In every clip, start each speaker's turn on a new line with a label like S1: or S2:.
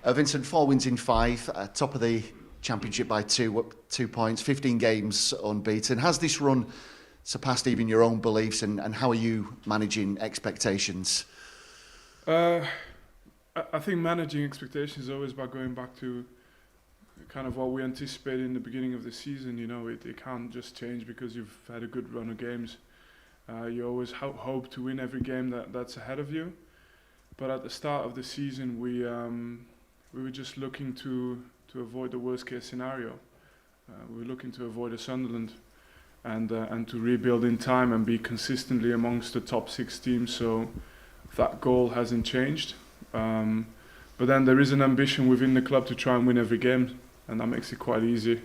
S1: Vincent, 4 wins in 5, top of the championship by 2 points, 15 games unbeaten. Has this run surpassed even your own beliefs, and how are you managing expectations?
S2: I think managing expectations is always about going back to kind of what we anticipated in the beginning of the season. You know, it can't just change because you've had a good run of games. You always hope to win every game that's ahead of you. But at the start of the season, we were just looking to avoid the worst case scenario. We were looking to avoid a Sunderland and to rebuild in time and be consistently amongst the top 6 teams. So that goal hasn't changed. But then there is an ambition within the club to try and win every game, and that makes it quite easy.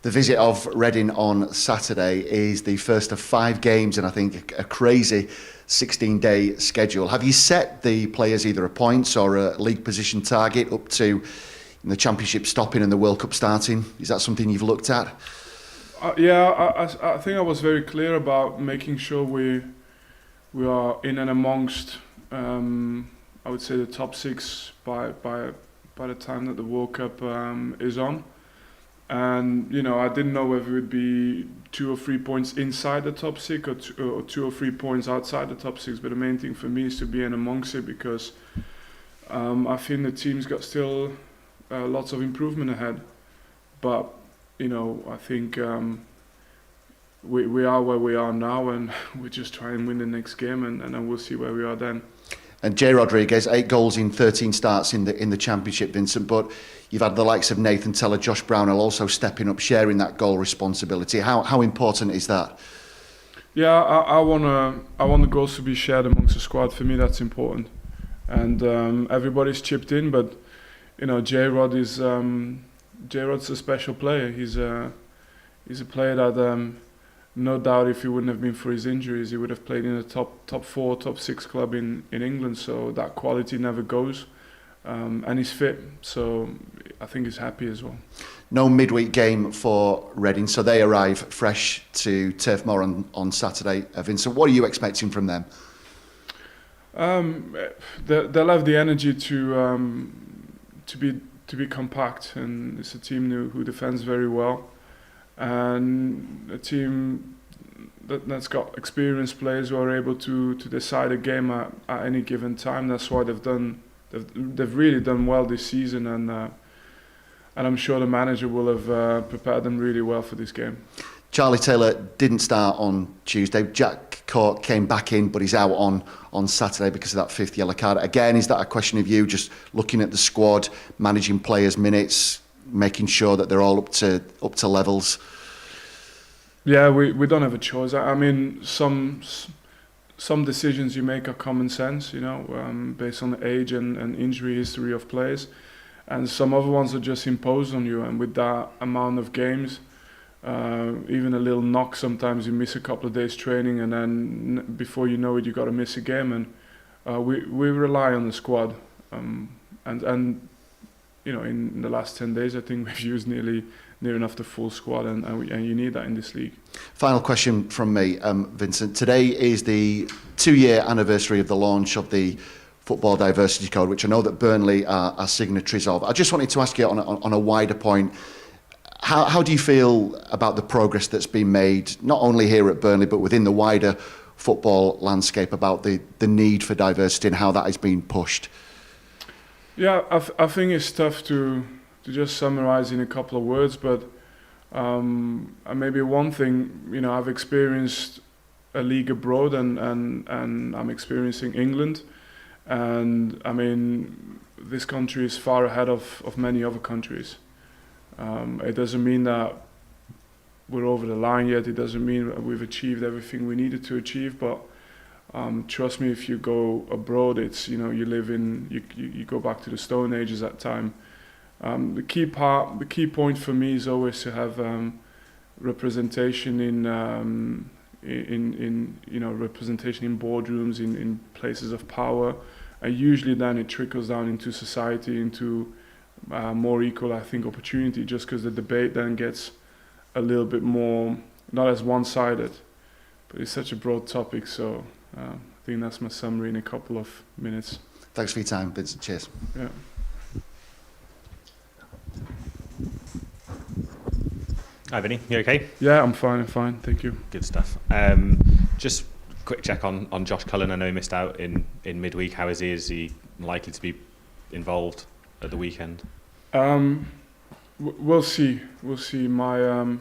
S1: The visit of Reading on Saturday is the first of 5 games, and I think a crazy 16-day schedule. Have you set the players either a points or a league position target up to the Championship stopping and the World Cup starting? Is that something you've looked at?
S2: I think I was very clear about making sure we are in and amongst, I would say, the top 6 by the time that the World Cup is on. And you know, I didn't know whether it would be 2 or 3 points inside the top 6 or 2 or 3 points outside the top 6. But the main thing for me is to be in amongst it, because I think the team's got still lots of improvement ahead. But you know, I think we are where we are now, and we just try and win the next game, and then we'll see where we are then.
S1: And Jay Rodriguez, 8 goals in 13 starts in the Championship, Vincent. But you've had the likes of Nathan Teller, Josh Brownell also stepping up, sharing that goal responsibility. How important is that?
S2: Yeah, I want the goals to be shared amongst the squad. For me, that's important. And everybody's chipped in, but you know, J-Rod's a special player. He's a player that no doubt, if he wouldn't have been for his injuries, he would have played in a top 4, top 6 club in England. So that quality never goes, and he's fit. So I think he's happy as well.
S1: No midweek game for Reading, so they arrive fresh to Turf Moor on Saturday. Vincent, what are you expecting from them?
S2: They'll have the energy to be compact, and it's a team who defends very well, and a team that's got experienced players who are able to decide a game at any given time. That's why they've really done well this season, and I'm sure the manager will have prepared them really well for this game.
S1: Charlie Taylor didn't start on Tuesday. Jack Cork came back in, but he's out on Saturday because of that 5th yellow card. Again, is that a question of you just looking at the squad, managing players' minutes, making sure that they're all up to levels?
S2: Yeah, we don't have a choice. I mean, some decisions you make are common sense, you know, based on the age and injury history of players, and some other ones are just imposed on you. And with that amount of games, even a little knock, sometimes you miss a couple of days training, and then before you know it, you got to miss a game. And we rely on the squad, and you know, in the last 10 days, I think we've used near enough the full squad, and you need that in this league. Final
S1: question from me, Vincent. Today is the 2-year anniversary of the launch of the Football Diversity Code, which I know that Burnley are signatories of. I just wanted to ask you on a wider point, how do you feel about the progress that's been made, not only here at Burnley, but within the wider football landscape, about the need for diversity and how that is being pushed?
S2: Yeah, I think it's tough to just summarize in a couple of words, but maybe one thing, you know, I've experienced a league abroad, and I'm experiencing England, and I mean, this country is far ahead of many other countries. It doesn't mean that we're over the line yet. It doesn't mean that we've achieved everything we needed to achieve, but trust me, if you go abroad, it's, you know, you go back to the Stone Ages at time. The key point for me is always to have representation in you know, representation in boardrooms, in places of power, and usually then it trickles down into society, into more equal, I think, opportunity, just because the debate then gets a little bit more, not as one-sided, but it's such a broad topic. So I think that's my summary in a couple of minutes.
S1: Thanks for your time, Vincent. Cheers.
S2: Yeah.
S3: Hi, Vinny. You okay?
S2: Yeah, I'm fine. Thank you.
S3: Good stuff. Just quick check on Josh Cullen. I know he missed out in midweek. How is he? Is he likely to be involved at the weekend?
S2: We'll see. My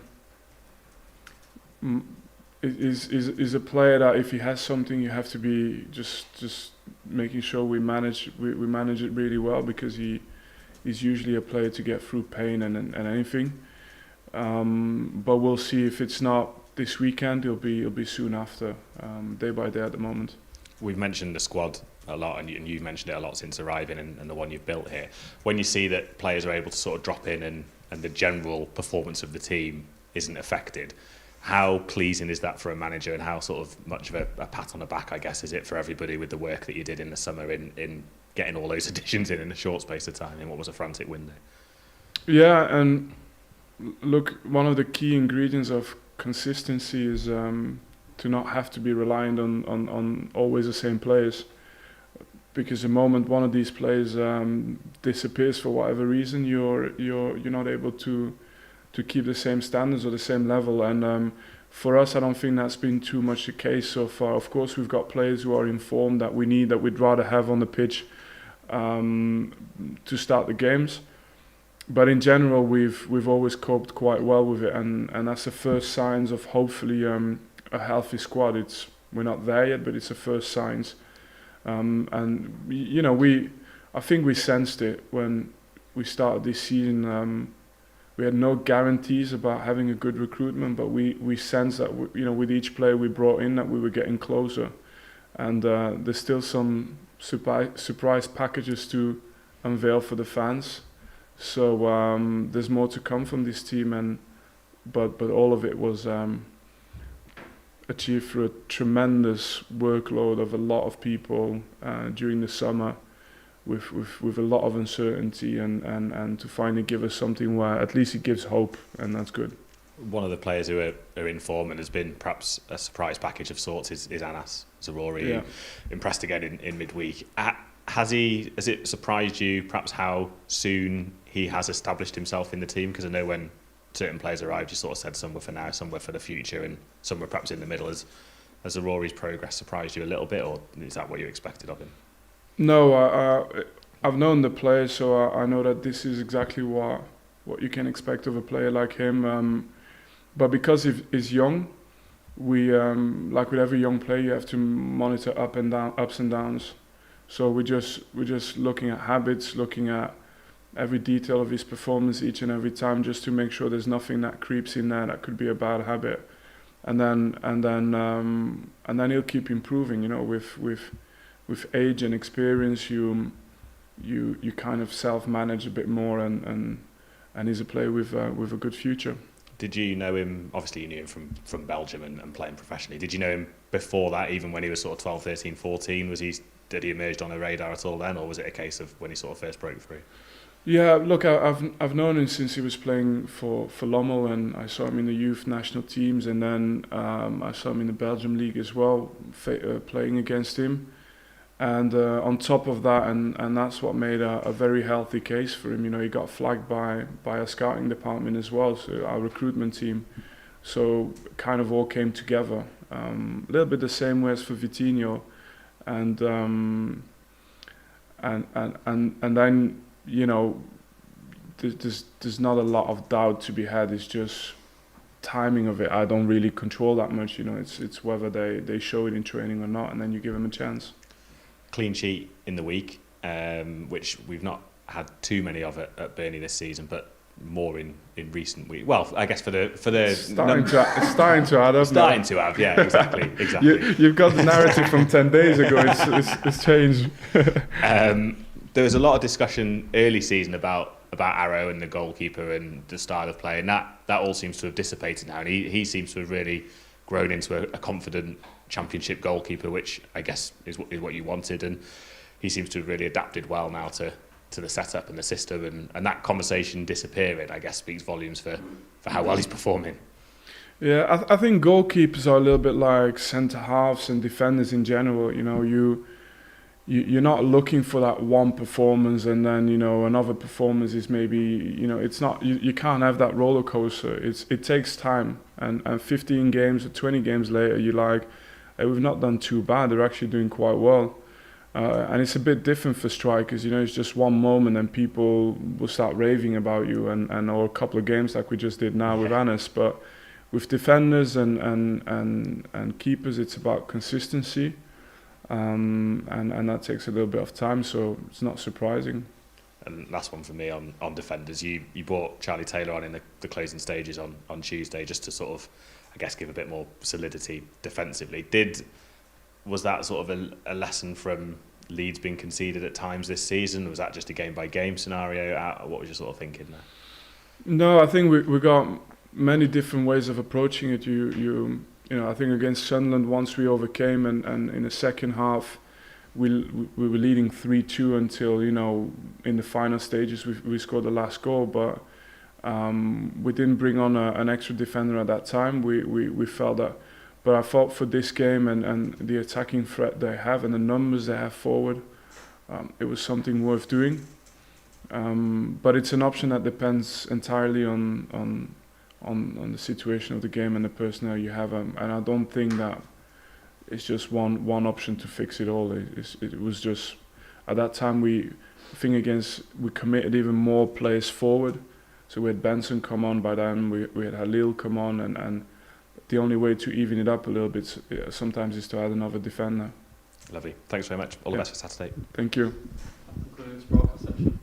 S2: is a player that if he has something, you have to be just making sure we manage it really well, because he's usually a player to get through pain and anything. But we'll see. If it's not this weekend, it'll be soon after, day by day at the moment.
S3: We've mentioned the squad a lot, and you've mentioned it a lot since arriving, and the one you've built here. When you see that players are able to sort of drop in and the general performance of the team isn't affected, how pleasing is that for a manager, and how sort of much of a pat on the back, I guess, is it for everybody with the work that you did in the summer in getting all those additions in a short space of time in what was a frantic window?
S2: Yeah, and look, one of the key ingredients of consistency is to not have to be reliant on always the same players. Because the moment one of these players disappears for whatever reason, you're not able to keep the same standards or the same level. And for us, I don't think that's been too much the case so far. Of course, we've got players who are in form that we'd rather have on the pitch to start the games. But in general, we've always coped quite well with it, and that's the first signs of hopefully a healthy squad. We're not there yet, but it's the first signs. And you know, I think we sensed it when we started this season. We had no guarantees about having a good recruitment, but we sensed that with each player we brought in, that we were getting closer. And there's still some surprise packages to unveil for the fans. So there's more to come from this team, but all of it was achieved through a tremendous workload of a lot of people during the summer, with a lot of uncertainty, and to finally give us something where at least it gives hope, and that's good.
S3: One of the players who are in form and has been perhaps a surprise package of sorts is Anas Zaroury, who impressed again in midweek. Has it surprised you perhaps how soon he has established himself in the team? Because I know when certain players arrived, you sort of said some were for now, some were for the future, and some were perhaps in the middle. Has Zaroury's progress surprised you a little bit, or is that what you expected of him?
S2: No, I've known the player, so I know that this is exactly what you can expect of a player like him. But because he's young, we like with every young player, you have to monitor ups and downs. So we're just looking at habits, looking at every detail of his performance each and every time, just to make sure there's nothing that creeps in there that could be a bad habit. And then he'll keep improving. You know, with age and experience, you kind of self-manage a bit more, and he's a player with a good future.
S3: Did you know him? Obviously, you knew him from Belgium and playing professionally. Did you know him before that, even when he was sort of 12, 13, 14? Did he emerge on a radar at all then, or was it a case of when he sort of first broke through?
S2: Yeah, look, I've known him since he was playing for Lommel, and I saw him in the youth national teams, and then I saw him in the Belgium league as well, playing against him. And on top of that, and that's what made a very healthy case for him. You know, he got flagged by our scouting department as well, so our recruitment team. So kind of all came together. A little bit the same way as for Vitinho, and then there's not a lot of doubt to be had. It's just timing of it. I don't really control that much. You know, it's whether they show it in training or not, and then you give them a chance.
S3: Clean sheet in the week, which we've not had too many of at Burnley this season, but more in recent weeks. Well, I guess for the
S2: it's starting to add up.
S3: Starting to have, yeah, exactly.
S2: You've got the narrative from 10 days ago. It's changed.
S3: There was a lot of discussion early season about Arrow and the goalkeeper and the style of play, and that all seems to have dissipated now. And he seems to have really grown into a confident Championship goalkeeper, which I guess is what you wanted, and he seems to have really adapted well now to the setup and the system, and that conversation disappearing, I guess, speaks volumes for how well he's performing.
S2: Yeah, I think goalkeepers are a little bit like centre halves and defenders in general. You know, you're not looking for that one performance and then another performance is maybe it's not you can't have that roller coaster. It takes time, and 15 games or 20 games later you're like, hey, we've not done too bad. They're actually doing quite well, and it's a bit different for strikers. It's just one moment and people will start raving about you, and or a couple of games like we just did now with Anis. But with defenders and keepers, it's about consistency. And that takes a little bit of time, so it's not surprising.
S3: And last one for me on defenders. You brought Charlie Taylor on in the closing stages on Tuesday just to sort of, I guess, give a bit more solidity defensively. Was that sort of a lesson from Leeds being conceded at times this season? Was that just a game by game scenario? What was your sort of thinking there?
S2: No, I think we got many different ways of approaching it. I think against Sunderland, once we overcame, and in the second half, we were leading 3-2 until in the final stages we scored the last goal. But we didn't bring on an extra defender at that time. We felt that, but I thought for this game and the attacking threat they have and the numbers they have forward, it was something worth doing. But it's an option that depends entirely on the situation of the game and the personnel you have, and I don't think that it's just one option to fix it all. It was just at that time we committed even more players forward, so we had Benson come on by then, we had Halil come on, and the only way to even it up a little bit sometimes is to add another defender.
S3: Lovely, thanks very much. All the best for Saturday.
S2: Thank you.
S4: That concludes broadcast session.